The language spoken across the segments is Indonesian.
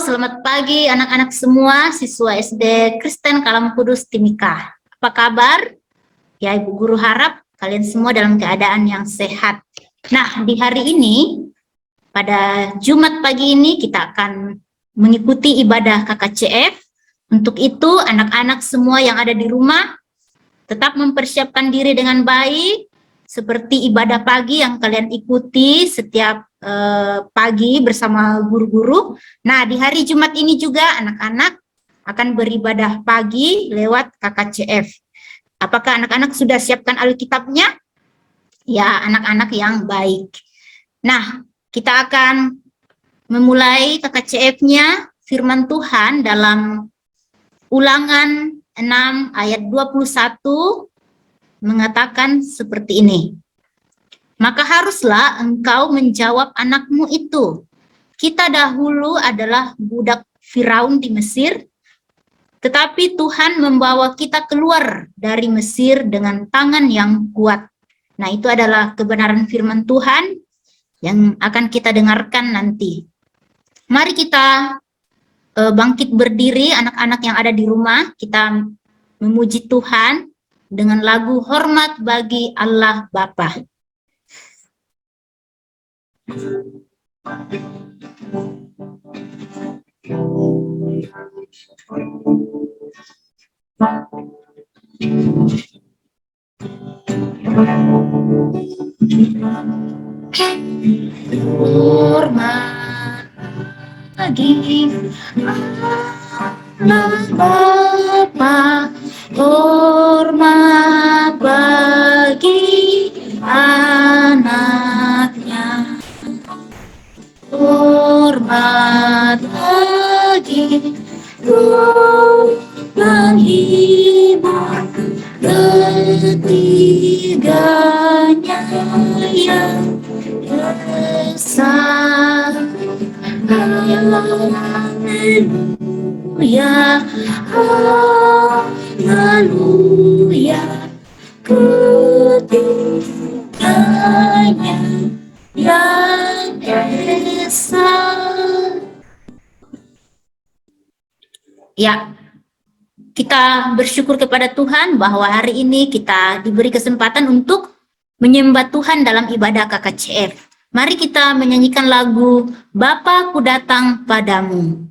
Selamat pagi anak-anak semua, siswa SD Kristen Kalam Kudus Timika. Apa kabar? Ya, Ibu Guru harap kalian semua dalam keadaan yang sehat. Nah, di hari ini, pada Jumat pagi ini kita akan mengikuti ibadah KKCF. Untuk itu, anak-anak semua yang ada di rumah tetap mempersiapkan diri dengan baik, seperti ibadah pagi yang kalian ikuti setiap pagi bersama guru-guru. Nah, di hari Jumat ini juga anak-anak akan beribadah pagi lewat KKCF. Apakah anak-anak sudah siapkan Alkitabnya? Ya, anak-anak yang baik. Nah, kita akan memulai KKCF-nya firman Tuhan dalam Ulangan 6 ayat 21 mengatakan seperti ini. Maka haruslah engkau menjawab anakmu itu, kita dahulu adalah budak Firaun di Mesir, tetapi Tuhan membawa kita keluar dari Mesir dengan tangan yang kuat. Nah, itu adalah kebenaran firman Tuhan yang akan kita dengarkan nanti. Mari kita bangkit berdiri, anak-anak yang ada di rumah, kita memuji Tuhan dengan lagu Hormat Bagi Allah Bapa. Hormat bagi Allah Bapa, hormat bagi anaknya, hormat bagi Tuhan Ibu ketiganya yang esa. Haleluya, haleluya, ketiganya yang esa. Ya, kita bersyukur kepada Tuhan bahwa hari ini kita diberi kesempatan untuk menyembah Tuhan dalam ibadah KKCF. Mari kita menyanyikan lagu Bapa Ku Datang Padamu.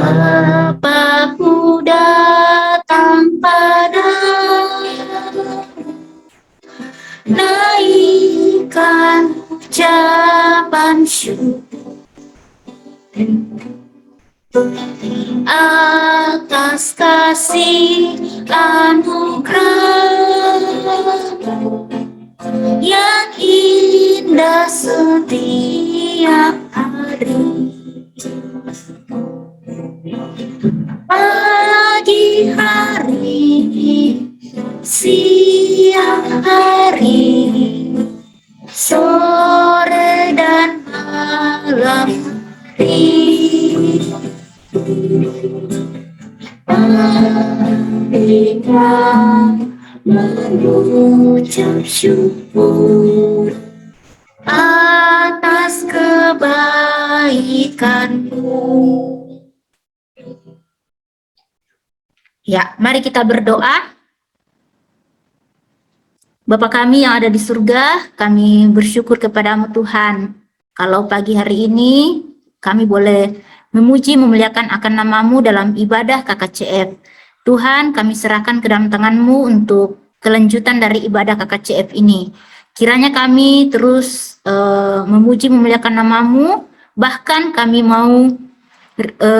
Bapa-Ku datang padamu, naikkan ucapan syukur atas kasih anugerah yang indah setiap hari. Pagi hari, siang hari, sore dan malam hari, kita mengucap syukur atas kebaikanmu. Ya, mari kita berdoa. Bapa kami yang ada di surga, kami bersyukur kepadamu Tuhan. Kalau pagi hari ini kami boleh memuji memuliakan akan namamu dalam ibadah KKCF. Tuhan, kami serahkan ke dalam tanganmu untuk kelanjutan dari ibadah KKCF ini. Kiranya kami terus memuji memuliakan namamu, bahkan kami mau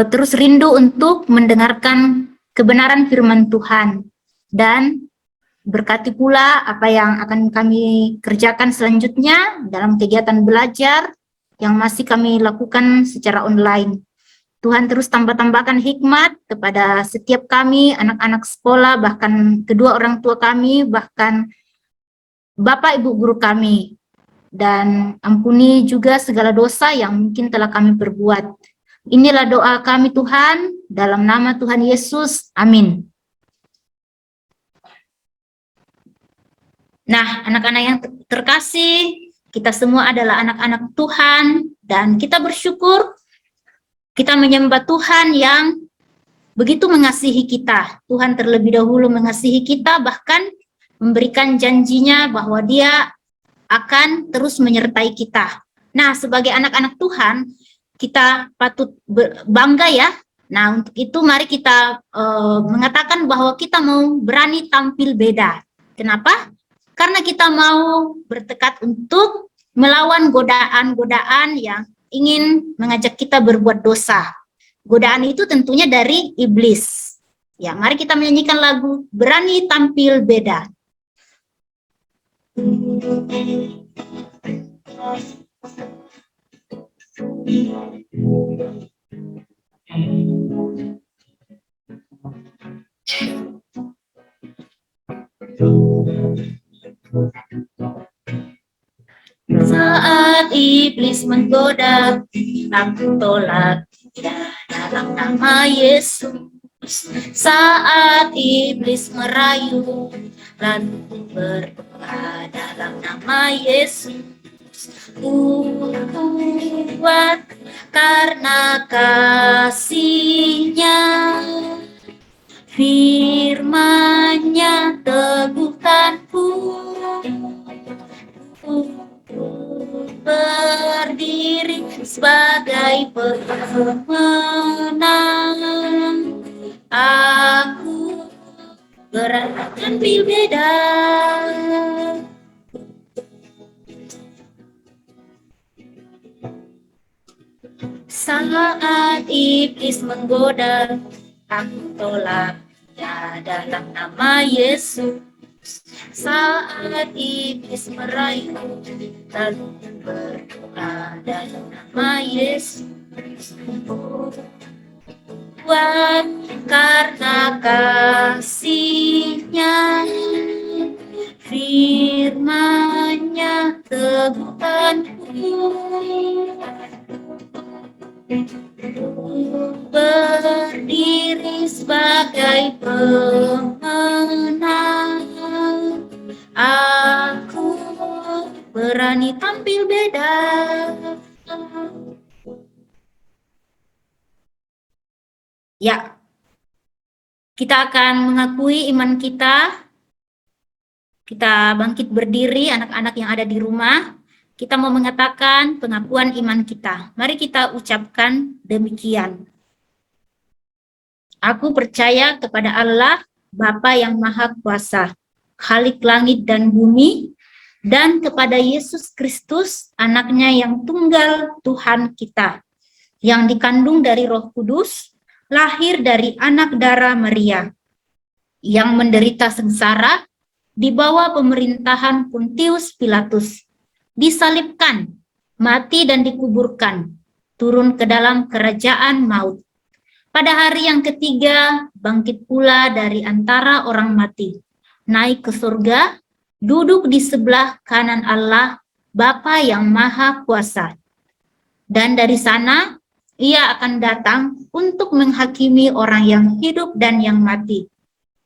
terus rindu untuk mendengarkan kebenaran firman Tuhan. Dan berkati pula apa yang akan kami kerjakan selanjutnya dalam kegiatan belajar yang masih kami lakukan secara online. Tuhan terus tambah-tambahkan hikmat kepada setiap kami, anak-anak sekolah, bahkan kedua orang tua kami, bahkan Bapak Ibu guru kami. dan ampuni juga segala dosa yang mungkin telah kami perbuat. Inilah doa kami Tuhan, dalam nama Tuhan Yesus, amin. Nah, anak-anak yang terkasih, kita semua adalah anak-anak Tuhan, dan kita bersyukur kita menyembah Tuhan yang begitu mengasihi kita. Tuhan terlebih dahulu mengasihi kita, bahkan memberikan janjinya bahwa Dia akan terus menyertai kita. Nah, sebagai anak-anak Tuhan, kita patut bangga ya. Nah, untuk itu mari kita mengatakan bahwa kita mau berani tampil beda. Kenapa? Karena kita mau bertekad untuk melawan godaan-godaan yang ingin mengajak kita berbuat dosa. Godaan itu tentunya dari iblis. Ya, mari kita menyanyikan lagu Berani Tampil Beda. Saat iblis menggoda, aku tolak ya dalam nama Yesus. Saat iblis merayu, lalu berdoa dalam nama Yesus. Kuat karena kasih-Nya, firman-Nya teguhkanku. Berdiri sebagai pemenang, aku berani tampil beda. Saat iblis menggoda, aku tolak ya dalam nama Yesus. Saat iblis merayu, lalu berdoa dalam nama Yesus. Kuat karena kasih-Nya, firman-Nya teguhkanku. Berdiri sebagai pemenang, aku berani tampil beda. Ya, kita akan mengakui iman kita. Kita bangkit berdiri, anak-anak yang ada di rumah. Kita mau mengatakan pengakuan iman kita. Mari kita ucapkan demikian. Aku percaya kepada Allah, Bapa yang Maha Kuasa, Khalik langit dan bumi, dan kepada Yesus Kristus, anaknya yang tunggal Tuhan kita, yang dikandung dari Roh Kudus, lahir dari anak darah Maria, yang menderita sengsara di bawah pemerintahan Pontius Pilatus, disalibkan, mati dan dikuburkan, turun ke dalam kerajaan maut. Pada hari yang ketiga, bangkit pula dari antara orang mati, naik ke surga, duduk di sebelah kanan Allah, Bapa yang Maha Kuasa. Dan dari sana, Ia akan datang untuk menghakimi orang yang hidup dan yang mati.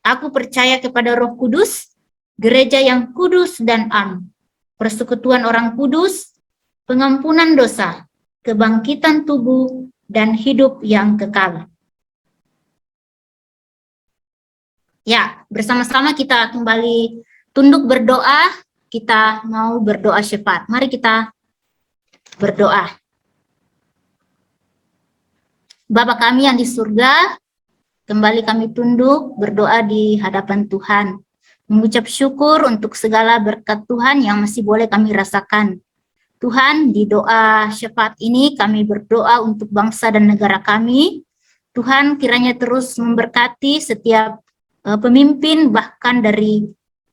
Aku percaya kepada Roh Kudus, gereja yang kudus dan am, persekutuan orang kudus, pengampunan dosa, kebangkitan tubuh, dan hidup yang kekal. Ya, bersama-sama kita kembali tunduk berdoa. Kita mau berdoa syafaat. Mari kita berdoa. Bapa kami yang di surga, kembali kami tunduk berdoa di hadapan Tuhan. Mengucap syukur untuk segala berkat Tuhan yang masih boleh kami rasakan. Tuhan, di doa syafaat ini kami berdoa untuk bangsa dan negara kami. Tuhan kiranya terus memberkati setiap pemimpin, bahkan dari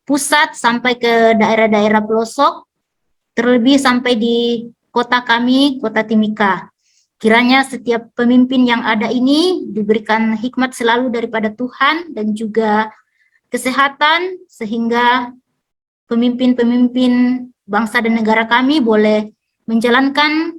pusat sampai ke daerah-daerah pelosok, terlebih sampai di kota kami, Kota Timika. Kiranya setiap pemimpin yang ada ini diberikan hikmat selalu daripada Tuhan dan juga kesehatan, sehingga pemimpin-pemimpin bangsa dan negara kami boleh menjalankan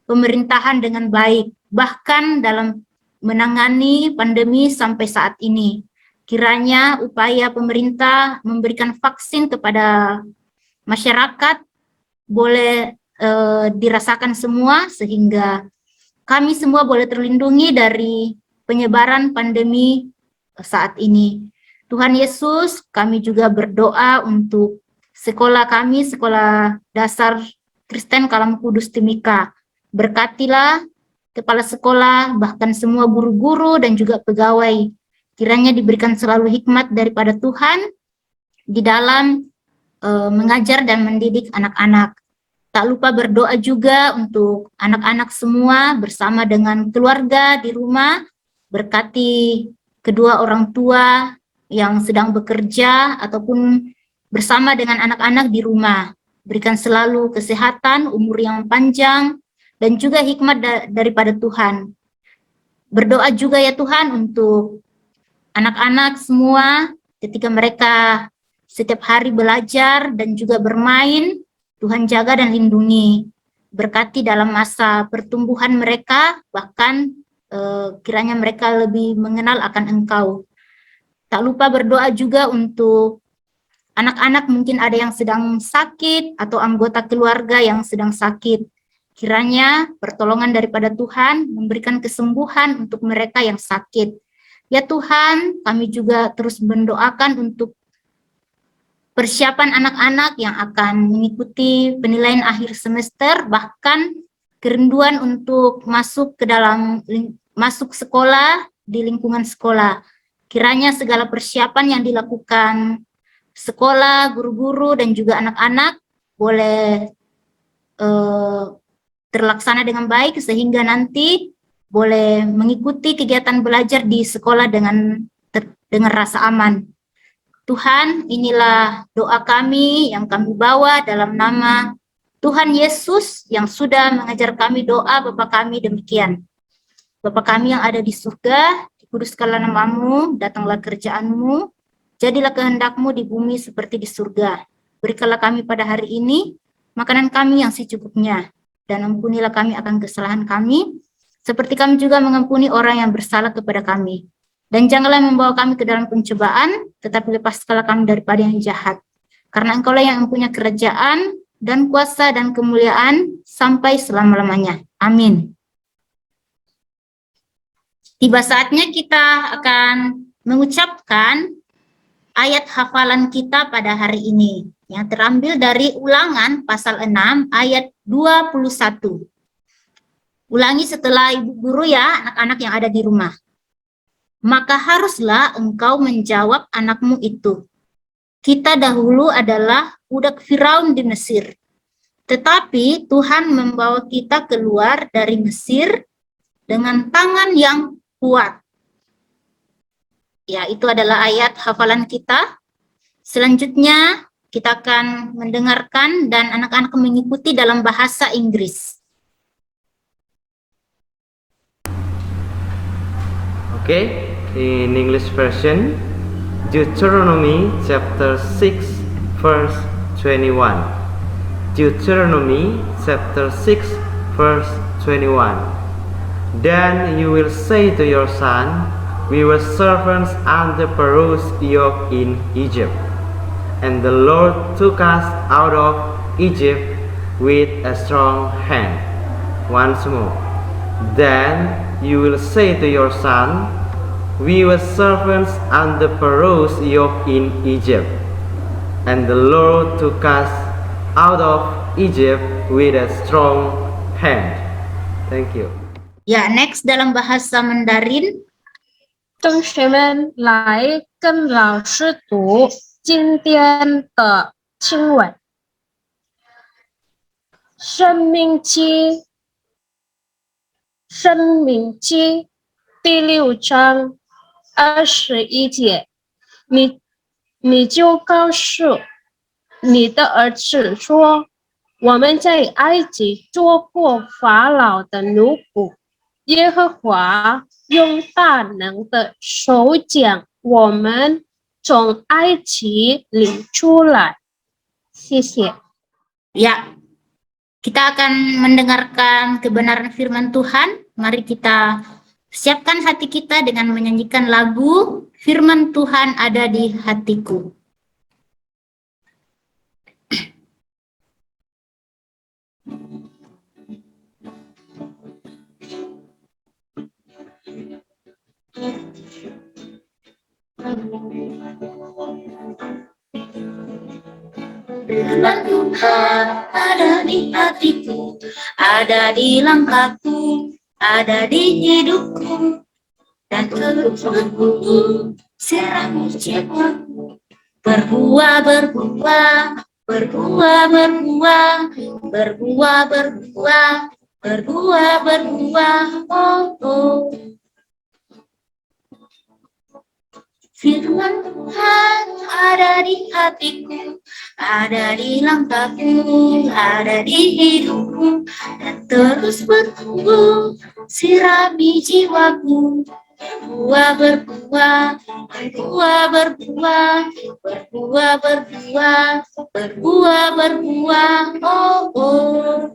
pemerintahan dengan baik, bahkan dalam menangani pandemi sampai saat ini. Kiranya upaya pemerintah memberikan vaksin kepada masyarakat boleh dirasakan semua, sehingga kami semua boleh terlindungi dari penyebaran pandemi saat ini. Tuhan Yesus, kami juga berdoa untuk sekolah kami, sekolah dasar Kristen Kalam Kudus Timika. Berkatilah kepala sekolah, bahkan semua guru-guru dan juga pegawai. Kiranya diberikan selalu hikmat daripada Tuhan di dalam mengajar dan mendidik anak-anak. Tak lupa berdoa juga untuk anak-anak semua bersama dengan keluarga di rumah, berkati kedua orang tua yang sedang bekerja ataupun bersama dengan anak-anak di rumah. Berikan selalu kesehatan, umur yang panjang, dan juga hikmat daripada Tuhan. Berdoa juga ya Tuhan untuk anak-anak semua ketika mereka setiap hari belajar dan juga bermain, Tuhan jaga dan lindungi, berkati dalam masa pertumbuhan mereka, bahkan kiranya mereka lebih mengenal akan Engkau. Tak lupa berdoa juga untuk anak-anak, mungkin ada yang sedang sakit atau anggota keluarga yang sedang sakit. Kiranya pertolongan daripada Tuhan memberikan kesembuhan untuk mereka yang sakit. Ya Tuhan, kami juga terus mendoakan untuk persiapan anak-anak yang akan mengikuti penilaian akhir semester, bahkan kerinduan untuk masuk ke dalam sekolah di lingkungan sekolah. Kiranya segala persiapan yang dilakukan sekolah, guru-guru, dan juga anak-anak boleh terlaksana dengan baik, sehingga nanti boleh mengikuti kegiatan belajar di sekolah dengan rasa aman. Tuhan, inilah doa kami yang kami bawa dalam nama Tuhan Yesus yang sudah mengajar kami doa Bapa kami demikian. Bapa kami yang ada di surga, dikuduskanlah nama-Mu, datanglah kerjaan-Mu, jadilah kehendak-Mu di bumi seperti di surga. Berikanlah kami pada hari ini makanan kami yang secukupnya, dan ampunilah kami akan kesalahan kami, seperti kami juga mengampuni orang yang bersalah kepada kami. Dan janganlah membawa kami ke dalam pencobaan, tetapi lepaskanlah kami daripada yang jahat. Karena Engkaulah yang mempunyai kerajaan dan kuasa dan kemuliaan sampai selama-lamanya. Amin. Tiba saatnya kita akan mengucapkan ayat hafalan kita pada hari ini, yang terambil dari Ulangan pasal 6 ayat 21. Ulangi setelah Ibu Guru ya, anak-anak yang ada di rumah. Maka haruslah engkau menjawab anakmu itu, kita dahulu adalah budak Firaun di Mesir, tetapi Tuhan membawa kita keluar dari Mesir dengan tangan yang kuat. Ya, itu adalah ayat hafalan kita. Selanjutnya kita akan mendengarkan dan anak-anak mengikuti dalam bahasa Inggris. Okay, in English version, Deuteronomy chapter 6 verse 21. Deuteronomy chapter 6 verse 21. Then you will say to your son, we were servants under Pharaoh's yoke in Egypt, and the Lord took us out of Egypt with a strong hand. Once more. Then you will say to your son, we were servants under Pharaoh's yoke in Egypt, and the Lord took us out of Egypt with a strong hand. Thank you. Ya, next dalam bahasa Mandarin. 同学们来跟老师读今天的经文。申命记第6章21节，你就告诉你的儿子说，我们在埃及做过法老的奴仆，耶和华用大能的手将我们从埃及领出来。谢谢。Ya, kita akan mendengarkan kebenaran firman Tuhan. Mari kita siapkan hati kita dengan menyanyikan lagu Firman Tuhan Ada di Hatiku. Firman Tuhan ada di hatiku, ada di langkahku, ada di hidupku, dan terus menunggu sirami jiwaku. Berbuah, berbuah, berbuah, berbuah, berbuah, berbuah, berbuah, berbuah, oh, oh. Firman Tuhan ada di hatiku, ada di langkahku, ada di hidupku, dan terus bertumbuh, sirami jiwaku. Berbuah, berbuah, berbuah, berbuah, berbuah, berbuah, berbuah, berbuah, oh, oh.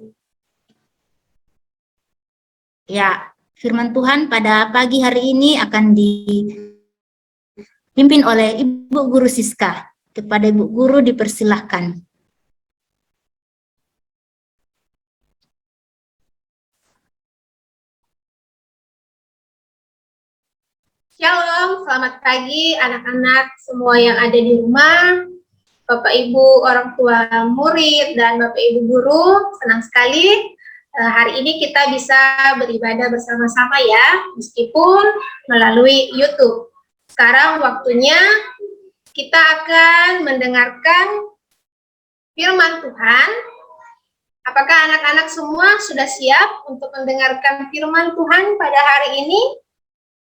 Ya, firman Tuhan pada pagi hari ini akan dipimpin oleh Ibu Guru Siska. Kepada Ibu Guru dipersilahkan. Shalom, selamat pagi anak-anak semua yang ada di rumah, Bapak Ibu orang tua murid dan Bapak Ibu guru. Senang sekali hari ini kita bisa beribadah bersama-sama ya, meskipun melalui YouTube. Sekarang waktunya kita akan mendengarkan firman Tuhan. Apakah anak-anak semua sudah siap untuk mendengarkan firman Tuhan pada hari ini?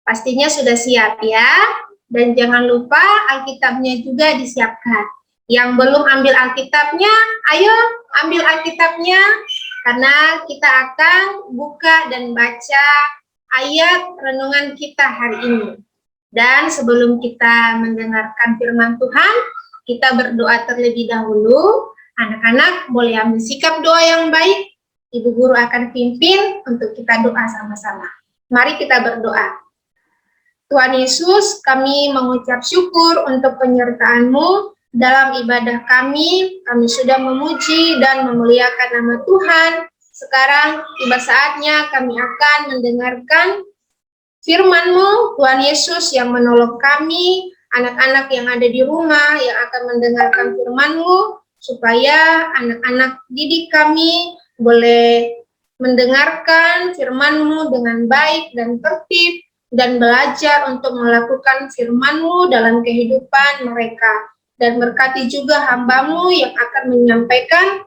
Pastinya sudah siap ya. Dan jangan lupa Alkitabnya juga disiapkan. Yang belum ambil Alkitabnya, ayo ambil Alkitabnya. Karena kita akan buka dan baca ayat renungan kita hari ini. Dan sebelum kita mendengarkan firman Tuhan, kita berdoa terlebih dahulu. Anak-anak boleh ambil sikap doa yang baik. Ibu guru akan pimpin untuk kita doa sama-sama. Mari kita berdoa. Tuhan Yesus, kami mengucap syukur untuk penyertaan-Mu dalam ibadah kami. Kami sudah memuji dan memuliakan nama Tuhan. Sekarang tiba saatnya kami akan mendengarkan firman-Mu, Tuhan Yesus, yang menolong kami, anak-anak yang ada di rumah, yang akan mendengarkan firman-Mu, supaya anak-anak didik kami boleh mendengarkan firman-Mu dengan baik dan tertib, dan belajar untuk melakukan firman-Mu dalam kehidupan mereka. Dan berkati juga hamba-Mu yang akan menyampaikan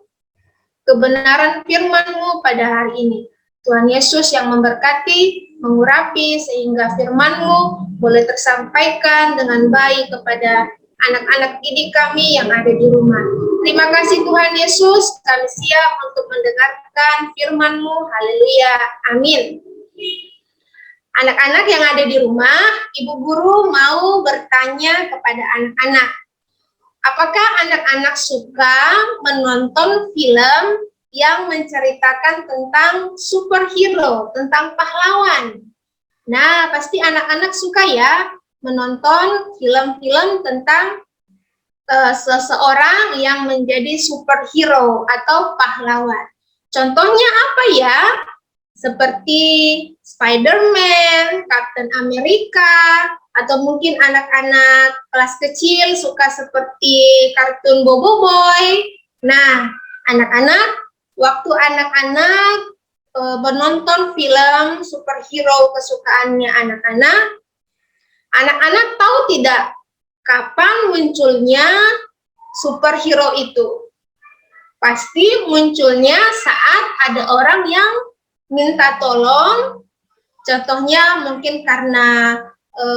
kebenaran firman-Mu pada hari ini. Tuhan Yesus yang memberkati, mengurapi, sehingga firman-Mu boleh tersampaikan dengan baik kepada anak-anak didik kami yang ada di rumah. Terima kasih Tuhan Yesus, kami siap untuk mendengarkan firman-Mu. Haleluya, amin. Anak-anak yang ada di rumah, Ibu Guru mau bertanya kepada anak-anak. Apakah anak-anak suka menonton film yang menceritakan tentang superhero, tentang pahlawan? Nah, pasti anak-anak suka ya menonton film-film tentang seseorang yang menjadi superhero atau pahlawan. Contohnya apa ya? Seperti Spider-Man, Captain America, atau mungkin anak-anak kelas kecil suka seperti kartun Bobo Boy. Nah, anak-anak, waktu anak-anak menonton film superhero kesukaannya anak-anak tahu tidak kapan munculnya superhero itu? Pasti munculnya saat ada orang yang minta tolong, contohnya mungkin karena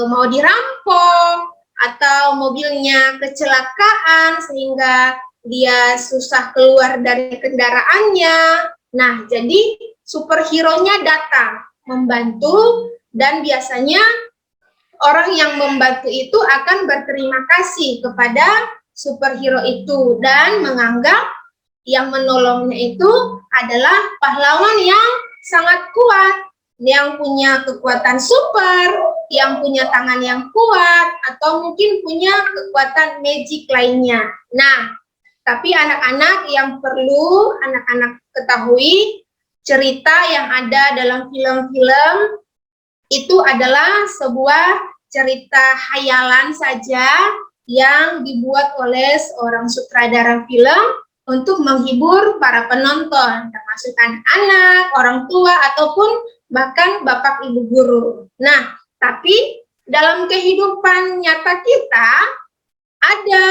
mau dirampok atau mobilnya kecelakaan sehingga dia susah keluar dari kendaraannya. Nah, jadi superhero-nya datang membantu, dan biasanya orang yang membantu itu akan berterima kasih kepada superhero itu dan menganggap yang menolongnya itu adalah pahlawan yang sangat kuat, yang punya kekuatan super, yang punya tangan yang kuat, atau mungkin punya kekuatan magic lainnya. Nah, tapi anak-anak yang perlu anak-anak ketahui, cerita yang ada dalam film-film itu adalah sebuah cerita hayalan saja yang dibuat oleh seorang sutradara film untuk menghibur para penonton, termasuk anak-anak, orang tua, ataupun bahkan bapak ibu guru. Nah, tapi dalam kehidupan nyata kita, ada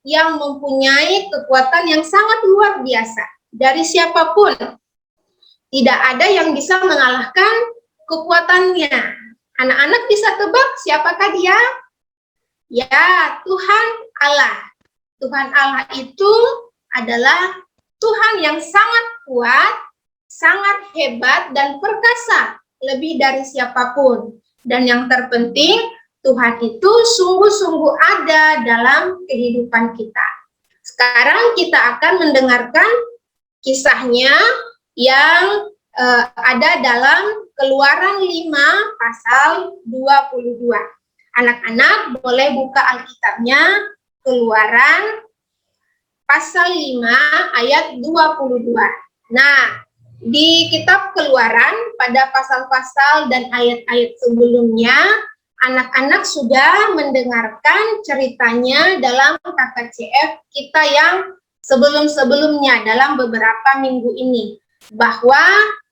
yang mempunyai kekuatan yang sangat luar biasa dari siapapun. Tidak ada yang bisa mengalahkan kekuatannya. Anak-anak bisa tebak siapakah dia? Ya, Tuhan Allah. Tuhan Allah itu adalah Tuhan yang sangat kuat, sangat hebat dan perkasa, lebih dari siapapun. Dan yang terpenting, Tuhan itu sungguh-sungguh ada dalam kehidupan kita. Sekarang kita akan mendengarkan kisahnya yang ada dalam Keluaran 5 pasal 22. Anak-anak boleh buka Alkitabnya, Keluaran pasal 5 ayat 22. Nah, di kitab Keluaran pada pasal-pasal dan ayat-ayat sebelumnya, anak-anak sudah mendengarkan ceritanya dalam KKCF kita yang sebelum-sebelumnya dalam beberapa minggu ini, bahwa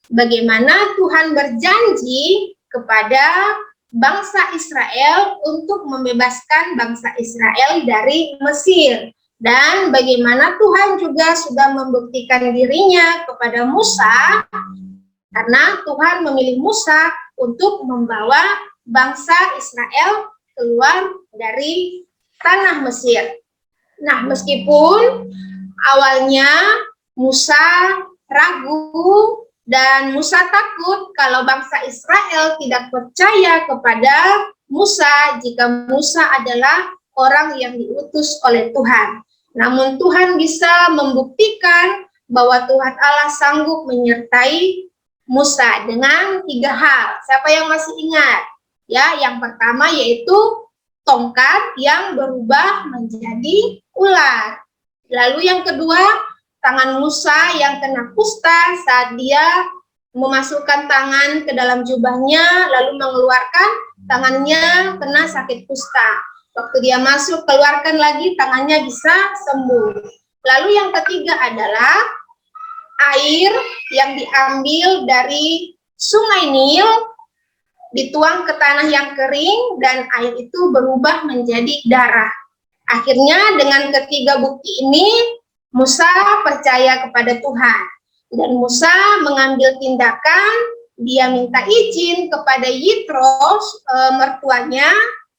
bagaimana Tuhan berjanji kepada bangsa Israel untuk membebaskan bangsa Israel dari Mesir. Dan bagaimana Tuhan juga sudah membuktikan dirinya kepada Musa, karena Tuhan memilih Musa untuk membawa bangsa Israel keluar dari tanah Mesir. Nah, meskipun awalnya Musa ragu dan Musa takut kalau bangsa Israel tidak percaya kepada Musa jika Musa adalah orang yang diutus oleh Tuhan. Namun Tuhan bisa membuktikan bahwa Tuhan Allah sanggup menyertai Musa dengan 3 hal. Siapa yang masih ingat? Ya, yang pertama yaitu tongkat yang berubah menjadi ular. Lalu yang kedua, tangan Musa yang kena kusta saat dia memasukkan tangan ke dalam jubahnya, lalu mengeluarkan tangannya kena sakit kusta. Waktu dia masuk, keluarkan lagi, tangannya bisa sembuh. Lalu yang ketiga adalah air yang diambil dari sungai Nil, dituang ke tanah yang kering, dan air itu berubah menjadi darah. Akhirnya dengan ketiga bukti ini, Musa percaya kepada Tuhan. Dan Musa mengambil tindakan, dia minta izin kepada Yitro, mertuanya,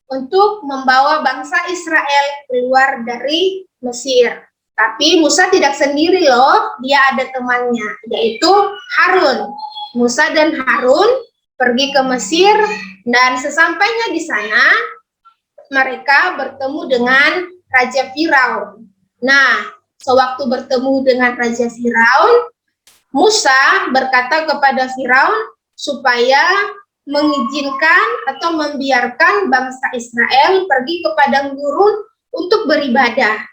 untuk membawa bangsa Israel keluar dari Mesir. Tapi Musa tidak sendiri loh, dia ada temannya, yaitu Harun. Musa dan Harun pergi ke Mesir, dan sesampainya di sana, mereka bertemu dengan Raja Firaun. Nah, sewaktu bertemu dengan Raja Firaun, Musa berkata kepada Firaun supaya mengizinkan atau membiarkan bangsa Israel pergi ke padang gurun untuk beribadah.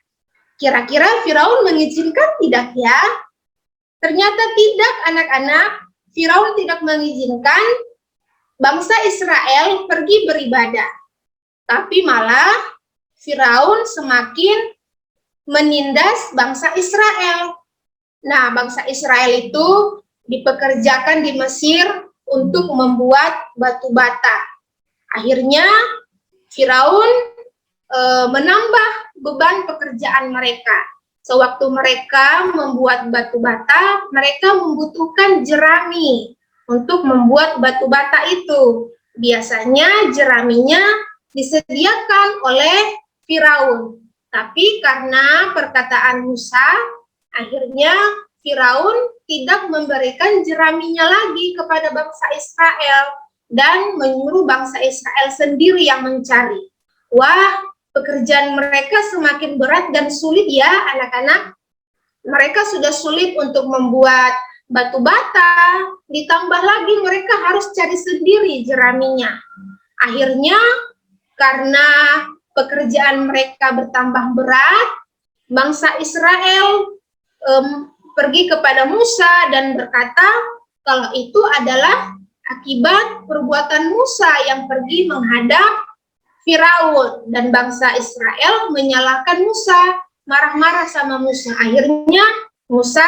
Kira-kira Firaun mengizinkan tidak ya? Ternyata tidak, anak-anak. Firaun tidak mengizinkan bangsa Israel pergi beribadah. Tapi malah Firaun semakin menindas bangsa Israel. Nah, bangsa Israel itu dipekerjakan di Mesir untuk membuat batu bata. Akhirnya Firaun menambah beban pekerjaan mereka. Sewaktu mereka membuat batu bata, mereka membutuhkan jerami untuk membuat batu bata itu. Biasanya jeraminya disediakan oleh Firaun. Tapi karena perkataan Musa, akhirnya Firaun tidak memberikan jeraminya lagi kepada bangsa Israel dan menyuruh bangsa Israel sendiri yang mencari. Wah, pekerjaan mereka semakin berat dan sulit ya, anak-anak. Mereka sudah sulit untuk membuat batu bata, ditambah lagi mereka harus cari sendiri jeraminya. Akhirnya karena pekerjaan mereka bertambah berat, bangsa Israel pergi kepada Musa dan berkata kalau itu adalah akibat perbuatan Musa yang pergi menghadap Firaun, dan bangsa Israel menyalahkan Musa, marah-marah sama Musa. Akhirnya Musa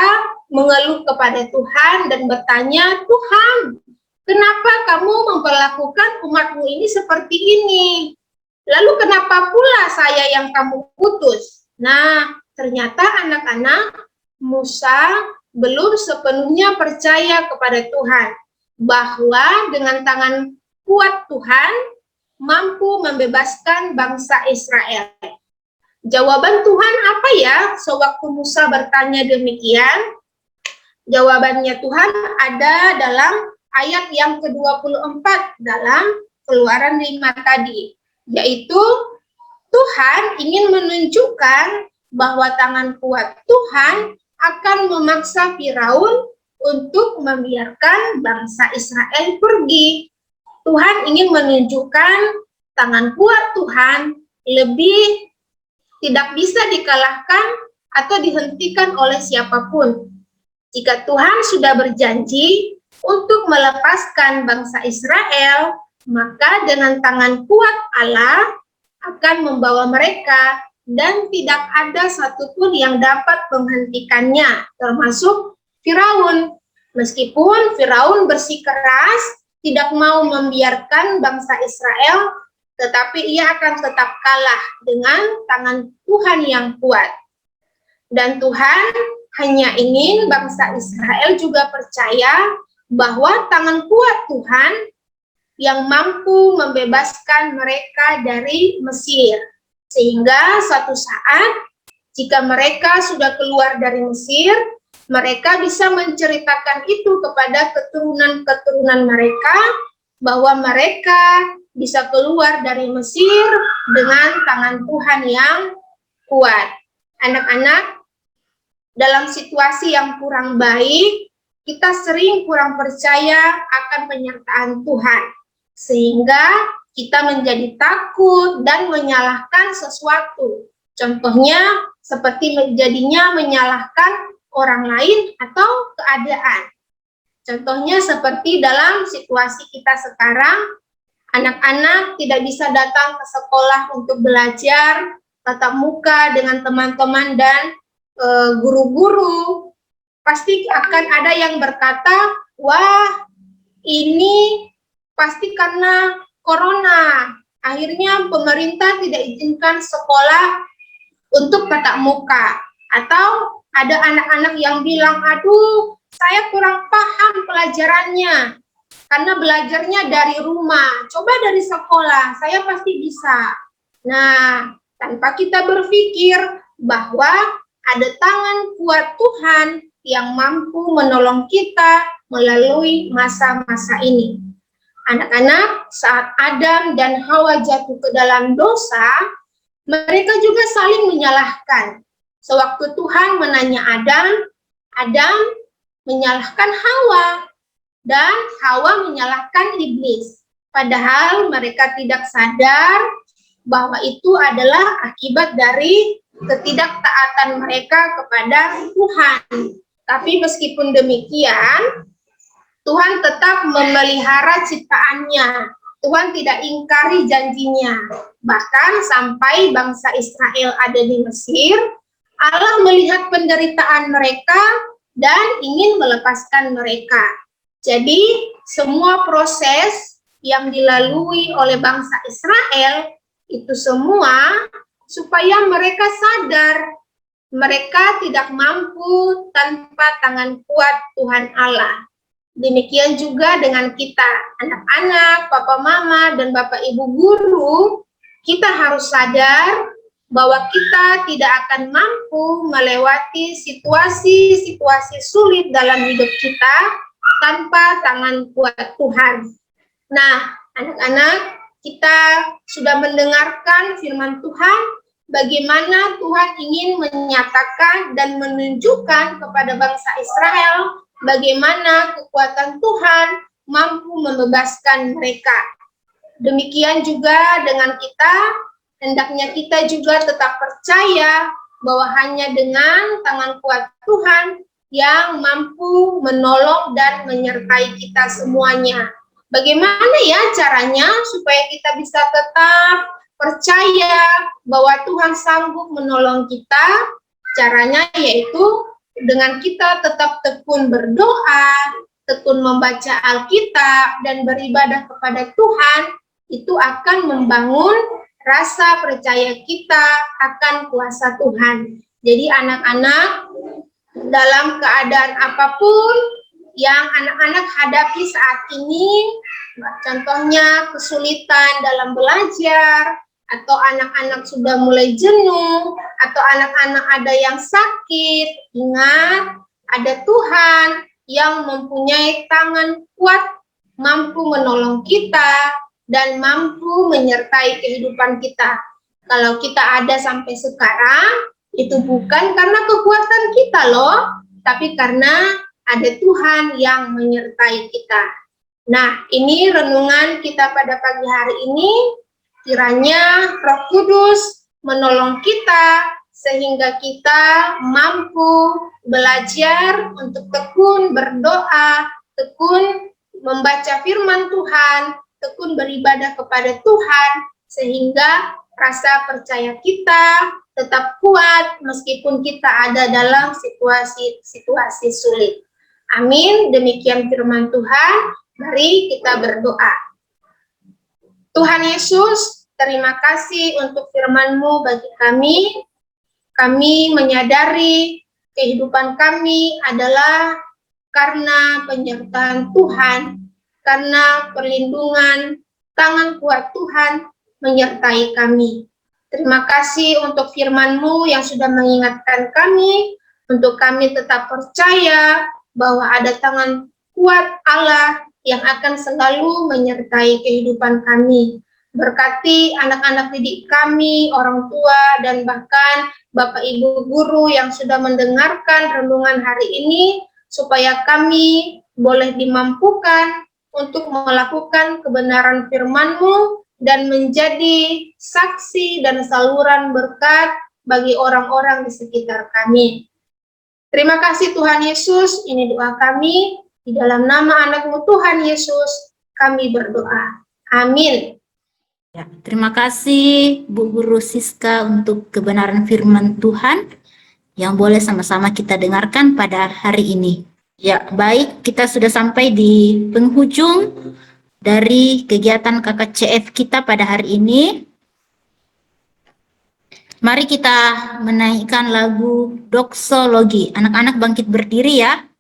mengeluh kepada Tuhan dan bertanya, Tuhan, kenapa kamu memperlakukan umatmu ini seperti ini? Lalu kenapa pula saya yang kamu utus? Nah, ternyata anak-anak Musa belum sepenuhnya percaya kepada Tuhan, bahwa dengan tangan kuat Tuhan mampu membebaskan bangsa Israel. Jawaban Tuhan apa ya sewaktu Musa bertanya demikian? Jawabannya Tuhan ada dalam ayat yang ke-24 dalam Keluaran 5 tadi, yaitu Tuhan ingin menunjukkan bahwa tangan kuat Tuhan akan memaksa Firaun untuk membiarkan bangsa Israel pergi. Tuhan ingin menunjukkan tangan kuat Tuhan lebih tidak bisa dikalahkan atau dihentikan oleh siapapun. Jika Tuhan sudah berjanji untuk melepaskan bangsa Israel, maka dengan tangan kuat Allah akan membawa mereka dan tidak ada satupun yang dapat menghentikannya, termasuk Firaun. Meskipun Firaun bersikeras tidak mau membiarkan bangsa Israel, tetapi ia akan tetap kalah dengan tangan Tuhan yang kuat. Dan Tuhan hanya ingin bangsa Israel juga percaya bahwa tangan kuat Tuhan yang mampu membebaskan mereka dari Mesir. Sehingga suatu saat, jika mereka sudah keluar dari Mesir, mereka bisa menceritakan itu kepada keturunan-keturunan mereka, bahwa mereka bisa keluar dari Mesir dengan tangan Tuhan yang kuat. Anak-anak, dalam situasi yang kurang baik, kita sering kurang percaya akan penyertaan Tuhan, sehingga kita menjadi takut dan menyalahkan sesuatu. Contohnya, seperti jadinya menyalahkan orang lain atau keadaan. Contohnya seperti dalam situasi kita sekarang, anak-anak tidak bisa datang ke sekolah untuk belajar tatap muka dengan teman-teman dan guru-guru. Pasti akan ada yang berkata, wah ini pasti karena corona. Akhirnya pemerintah tidak izinkan sekolah untuk tatap muka. Atau ada anak-anak yang bilang, aduh saya kurang paham pelajarannya karena belajarnya dari rumah, coba dari sekolah, saya pasti bisa. Nah, tanpa kita berpikir bahwa ada tangan kuat Tuhan yang mampu menolong kita melalui masa-masa ini. Anak-anak, saat Adam dan Hawa jatuh ke dalam dosa, mereka juga saling menyalahkan. Sewaktu Tuhan menanya Adam, Adam menyalahkan Hawa, dan Hawa menyalahkan iblis. Padahal mereka tidak sadar bahwa itu adalah akibat dari ketidaktaatan mereka kepada Tuhan. Tapi meskipun demikian, Tuhan tetap memelihara ciptaannya. Tuhan tidak ingkari janjinya. Bahkan sampai bangsa Israel ada di Mesir, Allah melihat penderitaan mereka dan ingin melepaskan mereka. Jadi, semua proses yang dilalui oleh bangsa Israel itu semua supaya mereka sadar mereka tidak mampu tanpa tangan kuat Tuhan Allah. Demikian juga dengan kita, anak-anak, papa mama, dan bapak ibu guru, kita harus sadar bahwa kita tidak akan mampu melewati situasi-situasi sulit dalam hidup kita tanpa tangan kuat Tuhan. Nah, anak-anak, kita sudah mendengarkan firman Tuhan bagaimana Tuhan ingin menyatakan dan menunjukkan kepada bangsa Israel bagaimana kekuatan Tuhan mampu membebaskan mereka. Demikian juga dengan kita, hendaknya kita juga tetap percaya bahwa hanya dengan tangan kuat Tuhan yang mampu menolong dan menyertai kita semuanya. Bagaimana ya caranya supaya kita bisa tetap percaya bahwa Tuhan sanggup menolong kita? Caranya yaitu dengan kita tetap tekun berdoa, tekun membaca Alkitab, dan beribadah kepada Tuhan, itu akan membangun rasa percaya kita akan kuasa Tuhan. Jadi anak-anak, dalam keadaan apapun yang anak-anak hadapi saat ini, contohnya kesulitan dalam belajar, atau anak-anak sudah mulai jenuh, atau anak-anak ada yang sakit, ingat, ada Tuhan yang mempunyai tangan kuat, mampu menolong kita, dan mampu menyertai kehidupan kita. Kalau kita ada sampai sekarang, itu bukan karena kekuatan kita loh, tapi karena ada Tuhan yang menyertai kita. Nah, ini renungan kita pada pagi hari ini. Kiranya Roh Kudus menolong kita sehingga kita mampu belajar untuk tekun berdoa, tekun membaca firman Tuhan, tekun beribadah kepada Tuhan, sehingga rasa percaya kita tetap kuat meskipun kita ada dalam situasi sulit. Amin. Demikian firman Tuhan. Mari kita berdoa. Tuhan Yesus, terima kasih untuk firman-Mu bagi kami. Kami menyadari kehidupan kami adalah karena penyertaan Tuhan, karena perlindungan tangan kuat Tuhan menyertai kami. Terima kasih untuk firman-Mu yang sudah mengingatkan kami, untuk kami tetap percaya bahwa ada tangan kuat Allah yang akan selalu menyertai kehidupan kami. Berkati anak-anak didik kami, orang tua, dan bahkan Bapak Ibu guru yang sudah mendengarkan renungan hari ini, supaya kami boleh dimampukan untuk melakukan kebenaran firman-Mu dan menjadi saksi dan saluran berkat bagi orang-orang di sekitar kami. Terima kasih Tuhan Yesus, ini doa kami. Di dalam nama anak-Mu Tuhan Yesus, kami berdoa. Amin. Ya, terima kasih Bu Guru Siska untuk kebenaran firman Tuhan yang boleh sama-sama kita dengarkan pada hari ini. Ya, baik, kita sudah sampai di penghujung dari kegiatan KKCF kita pada hari ini. Mari kita menaikkan lagu doksologi. Anak-anak bangkit berdiri ya.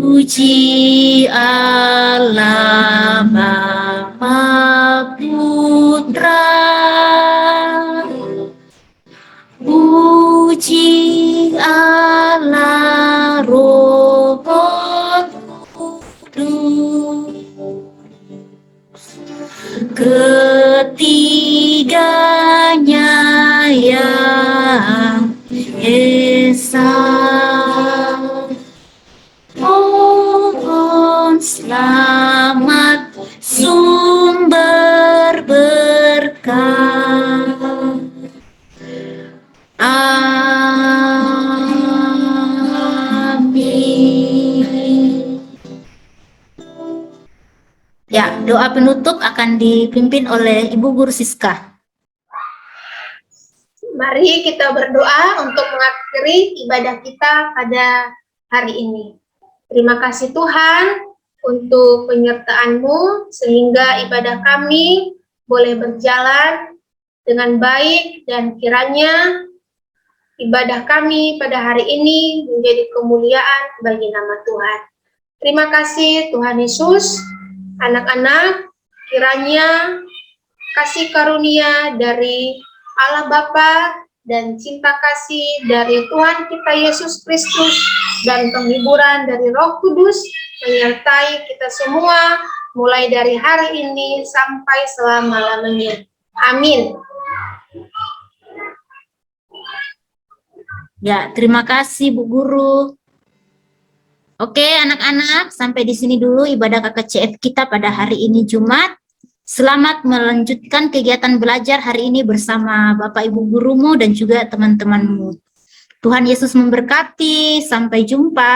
Puji Allah Bapa Putra, puji Allah Roh Kudus, ketiganya yang esa. Mohon selamat sumber berkah. Amin. Ya, doa penutup akan dipimpin oleh Ibu Guru Siska. Mari kita berdoa untuk mengakhiri ibadah kita pada hari ini. Terima kasih Tuhan untuk penyertaan-Mu sehingga ibadah kami boleh berjalan dengan baik, dan kiranya ibadah kami pada hari ini menjadi kemuliaan bagi nama Tuhan. Terima kasih Tuhan Yesus. Anak-anak, kiranya kasih karunia dari Allah Bapa dan cinta kasih dari Tuhan kita Yesus Kristus dan penghiburan dari Roh Kudus menyertai kita semua mulai dari hari ini sampai selama-lamanya. Amin. Ya, terima kasih Bu Guru. Oke, anak-anak, sampai di sini dulu ibadah KKCF kita pada hari ini Jumat. Selamat melanjutkan kegiatan belajar hari ini bersama Bapak Ibu gurumu dan juga teman-temanmu. Tuhan Yesus memberkati. Sampai jumpa.